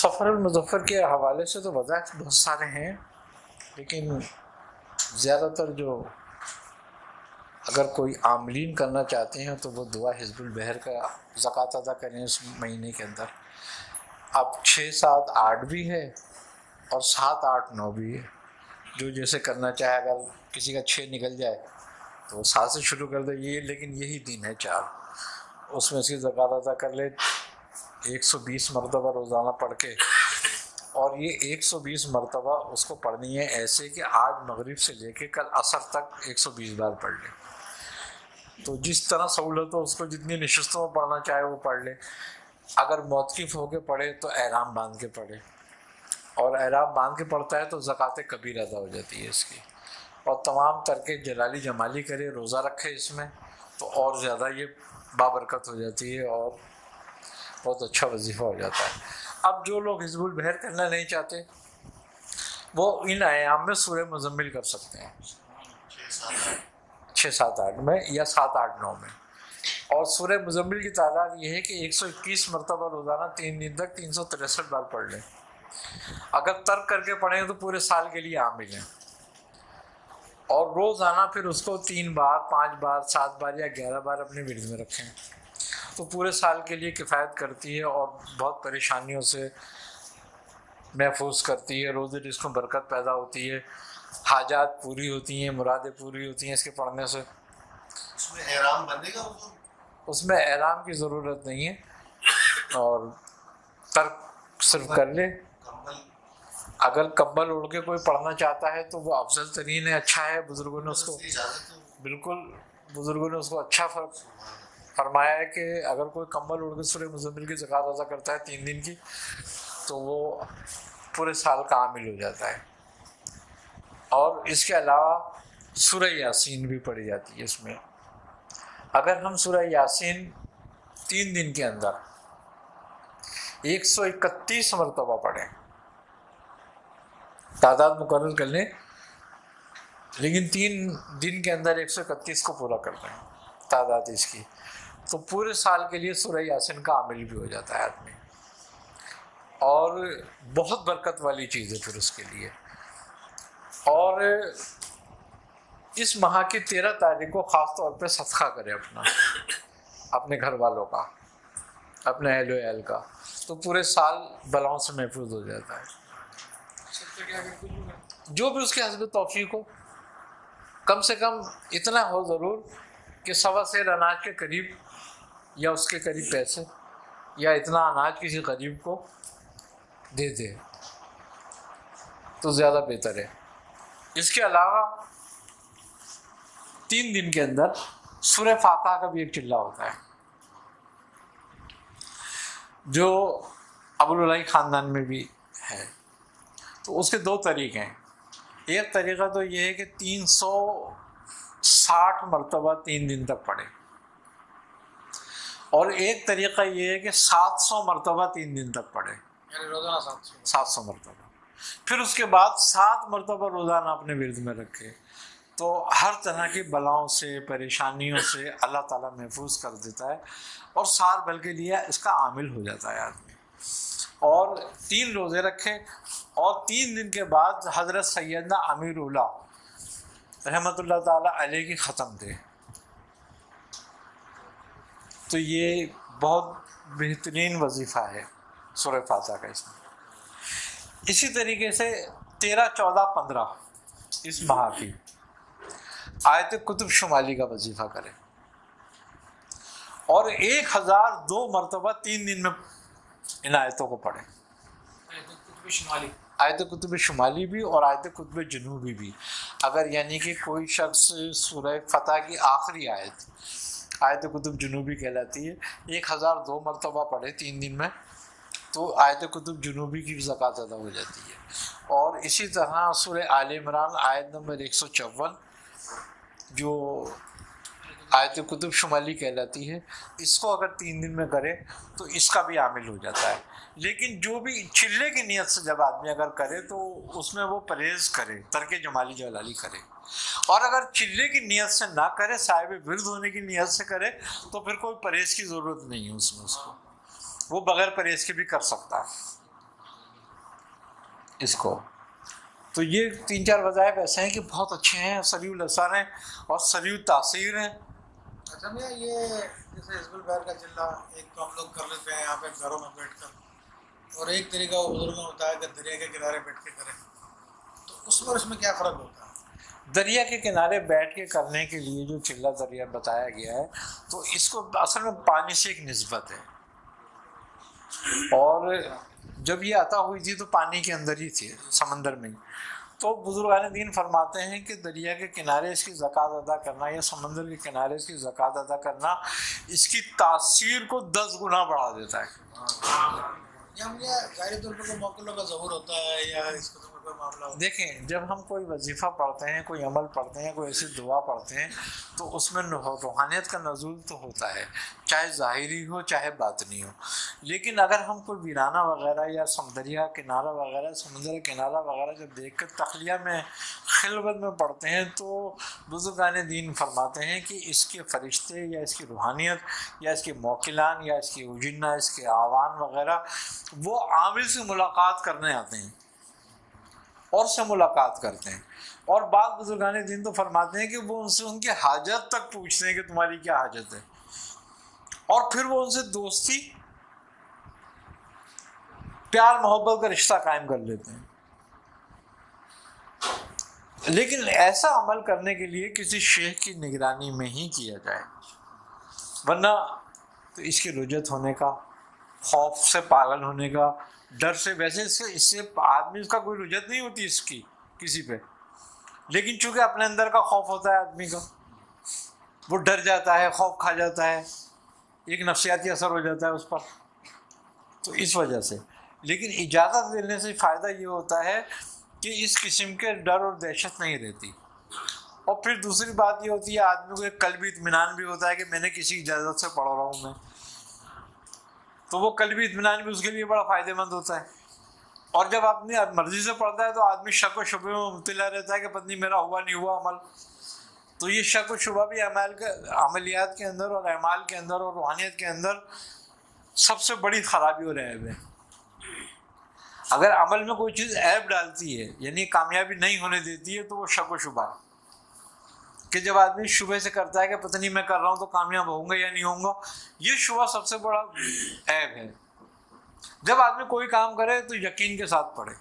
سفر المظفر کے حوالے سے تو وضاحت بہت سارے ہیں، لیکن زیادہ تر جو اگر کوئی عاملین کرنا چاہتے ہیں تو وہ دعا حزب البحر کا زکوٰۃ ادا کریں اس مہینے کے اندر۔ اب 6، 7، 8 بھی ہے اور 7، 8، 9 بھی ہے، جو جیسے کرنا چاہے۔ اگر کسی کا 6 نکل جائے تو وہ 7 سے شروع کر دے، یہ لیکن یہی دن ہے 4، اس میں اس کی زکوٰۃ ادا کر لے 120 مرتبہ روزانہ پڑھ کے۔ اور یہ 120 مرتبہ اس کو پڑھنی ہے ایسے کہ آج مغرب سے لے کے کل عصر تک 120 بار پڑھ لے۔ تو جس طرح سہولت ہو اس کو جتنی نشستوں میں پڑھنا چاہے وہ پڑھ لے۔ اگر موقف ہو کے پڑھے تو احرام باندھ کے پڑھے، اور احرام باندھ کے پڑھتا ہے تو زکوٰۃ کبیر ادا ہو جاتی ہے اس کی۔ اور تمام ترکے جلالی جمالی کرے، روزہ رکھے اس میں، تو اور زیادہ یہ بابرکت ہو جاتی ہے اور بہت اچھا وظیفہ ہو جاتا ہے۔ اب جو لوگ حزب البحر کرنا نہیں چاہتے وہ ان ایام میں سورہ مزمل کر سکتے ہیں، 6، 7، 8 میں یا 7، 8، 9 میں۔ اور سورہ مزمل کی تعداد یہ ہے کہ 121 مرتبہ روزانہ 3 دن تک 363 بار پڑھ لیں۔ اگر ترک کر کے پڑھیں تو پورے سال کے لیے عامل ہیں، اور روزانہ پھر اس کو 3 بار، 5 بار، 7 بار یا 11 بار اپنے ورد میں رکھیں تو پورے سال کے لیے کفایت کرتی ہے اور بہت پریشانیوں سے محفوظ کرتی ہے۔ روزے رزق میں برکت پیدا ہوتی ہے، حاجات پوری ہوتی ہیں، مرادیں پوری ہوتی ہیں اس کے پڑھنے سے۔ اس میں احرام بندے گا؟ اس میں احرام کی ضرورت نہیں ہے، اور ترک صرف کر لے۔ اگر کمبل اوڑھ کے کوئی پڑھنا چاہتا ہے تو وہ افضل ترین ہے، اچھا ہے۔ بزرگوں نے اس کو بالکل اچھا فرمایا ہے کہ اگر کوئی کمبل اوڑھ کے سورہ مزمل کی زکوٰۃ ادا کرتا ہے 3 دن کی تو وہ پورے سال کا عامل ہو جاتا ہے۔ اور اس کے علاوہ سورہ یاسین بھی پڑھی جاتی ہے اس میں۔ اگر ہم سورہ یاسین 3 دن کے اندر 131 مرتبہ پڑھیں، تعداد مقرر کر لیں، لیکن 3 دن کے اندر 131 کو پورا کر لیں تعداد اس کی، تو پورے سال کے لیے سورہ یاسین کا عامل بھی ہو جاتا ہے آدمی، اور بہت برکت والی چیز ہے پھر اس کے لیے۔ اور اس ماہ کی 13 تاریخ کو خاص طور پہ صدقہ کرے اپنے گھر والوں کا، اپنے اہل و عیال کا، تو پورے سال بلاؤں سے محفوظ ہو جاتا ہے۔ جو بھی اس کے حسب توفیق ہو، کم سے کم اتنا ہو ضرور کہ 1.25 سیر اناج کے قریب یا اس کے قریب پیسے، یا اتنا اناج کسی غریب کو دے دے تو زیادہ بہتر ہے۔ اس کے علاوہ 3 دن کے اندر سورہ فاتحہ کا بھی ایک چلہ ہوتا ہے، جو ابو العلائی خاندان میں بھی ہے۔ تو اس کے 2 طریقے ہیں۔ ایک طریقہ تو یہ ہے کہ 360 مرتبہ 3 دن تک پڑھے، اور ایک طریقہ یہ ہے کہ 700 مرتبہ 3 دن تک پڑھے، یعنی روزانہ 700 مرتبہ۔ پھر اس کے بعد 7 مرتبہ روزانہ اپنے ورد میں رکھے، تو ہر طرح کی بلاؤں سے، پریشانیوں سے اللہ تعالیٰ محفوظ کر دیتا ہے، اور سال بھر کے لیے اس کا عامل ہو جاتا ہے آدمی۔ اور 3 روزے رکھے، اور 3 دن کے بعد حضرت سیدنا امیر اللہ رحمۃ اللہ تعالیٰ علیہ کی ختم دے، تو یہ بہت بہترین وظیفہ ہے سورہ فاتحہ کا اس میں۔ اسی طریقے سے 13، 14، 15 اس ماہ کی آیت کتب شمالی کا وظیفہ کرے، اور 1002 مرتبہ 3 دن میں ان آیتوں کو پڑھے، آیت کتب شمالی بھی اور آیت کتب جنوبی بھی۔ اگر یعنی کہ کوئی شخص سورہ فتح کی آخری آیت کتب جنوبی کہلاتی ہے، 1002 مرتبہ پڑھے 3 دن میں، تو آیت کتب جنوبی کی بھی زکوٰۃ ادا ہو جاتی ہے۔ اور اسی طرح سورہ آل عمران آیت نمبر 154 جو آیت کتب شمالی کہلاتی ہے، اس کو اگر 3 دن میں کرے تو اس کا بھی عامل ہو جاتا ہے۔ لیکن جو بھی چلے کی نیت سے جب آدمی اگر کرے تو اس میں وہ پرہیز کرے، ترک جمالی جلالی کرے، اور اگر چلے کی نیت سے نہ کرے، صاحب ورد ہونے کی نیت سے کرے، تو پھر کوئی پرہیز کی ضرورت نہیں ہے اس میں، اس کو وہ بغیر پرہیز کے بھی کر سکتا ہے۔ اس کو. تو یہ 3-4 وظائف ایسے ہیں کہ بہت اچھے ہیں، سریع الاثر ہیں اور سریع تاثیر ہیں. اچھا میاں، یہ جیسے حزب البحر کا چلہ ایک تو ہم لوگ کر لیتے ہیں یہاں پہ گھروں میں بیٹھ کر، اور ایک طریقہ وہ بزرگوں نے بتایا کہ دریا کے کنارے بیٹھ کے کریں، تو اس میں کیا فرق ہوتا ہے؟ دریا کے کنارے بیٹھ کے کرنے کے لیے جو چلہ دریا بتایا گیا ہے، تو اس کو اصل میں پانی سے ایک نسبت ہے، اور جب یہ عطا ہوئی تھی تو پانی کے اندر ہی تھی، سمندر میں ہی. تو بزرگان دین فرماتے ہیں کہ دریا کے کنارے اس کی زکوٰۃ ادا کرنا یا سمندر کے کنارے اس کی زکوٰۃ ادا کرنا اس کی تاثیر کو 10 گنا بڑھا دیتا ہے. یا ہم یہ ظاہری طور پر کوئی موقعوں کا ظہور ہوتا ہے یا اس قسم کا کوئی معاملہ ہوتا ہے؟ دیکھیں، جب ہم کوئی وظیفہ پڑھتے ہیں، کوئی عمل پڑھتے ہیں، کوئی ایسی دعا پڑھتے ہیں، تو اس میں روحانیت کا نزول تو ہوتا ہے، چاہے ظاہری ہو چاہے باطنی ہو. لیکن اگر ہم کوئی ویرانہ وغیرہ یا دریا کنارہ وغیرہ، سمندر کنارہ وغیرہ جب دیکھ کر تخلیہ میں خلوت میں پڑھتے ہیں، تو بزرگان دین فرماتے ہیں کہ اس کے فرشتے یا اس کی روحانیت یا اس کے موکلان یا اس کی اجنہ، اس کے آوان وغیرہ، وہ عامل سے ملاقات کرنے آتے ہیں اور سے ملاقات کرتے ہیں. اور بعض بزرگان دین تو فرماتے ہیں کہ وہ ان سے ان کی حاجت تک پوچھتے ہیں کہ تمہاری کیا حاجت ہے، اور پھر وہ ان سے دوستی، پیار محبت کا رشتہ قائم کر لیتے ہیں. لیکن ایسا عمل کرنے کے لیے کسی شیخ کی نگرانی میں ہی کیا جائے، ورنہ تو اس کی رجت ہونے کا، خوف سے پاگل ہونے کا، ڈر سے، ویسے اس سے آدمی اس کا کوئی رجت نہیں ہوتی اس کی کسی پہ، لیکن چونکہ اپنے اندر کا خوف ہوتا ہے آدمی کا، وہ ڈر جاتا ہے، خوف کھا جاتا ہے، ایک نفسیاتی اثر ہو جاتا ہے اس پر، تو اس وجہ سے. لیکن اجازت دینے سے فائدہ یہ ہوتا ہے کہ اس قسم کے ڈر اور دہشت نہیں رہتی. اور پھر دوسری بات یہ ہوتی ہے آدمی کو ایک قلبی اطمینان بھی ہوتا ہے کہ میں نے کسی اجازت سے پڑھ رہا ہوں میں، تو وہ قلبی اطمینان بھی اس کے لیے بڑا فائدہ مند ہوتا ہے. اور جب اپنی مرضی سے پڑھتا ہے تو آدمی شک و شبے میں مبتلا رہتا ہے کہ پتہ نہیں میرا ہوا نہیں ہوا عمل. تو یہ شک و شبہ بھی عملیات کے اندر اور اعمال کے اندر اور روحانیت کے اندر سب سے بڑی خرابی اور عیب ہے. اگر عمل میں کوئی چیز عیب ڈالتی ہے، یعنی کامیابی نہیں ہونے دیتی ہے، تو وہ شک و شبہ ہے. کہ جب آدمی شبہ سے کرتا ہے کہ پتہ نہیں میں کر رہا ہوں تو کامیاب ہوں گا یا نہیں ہوں گا، یہ شبہ سب سے بڑا عیب ہے. جب آدمی کوئی کام کرے تو یقین کے ساتھ پڑھے.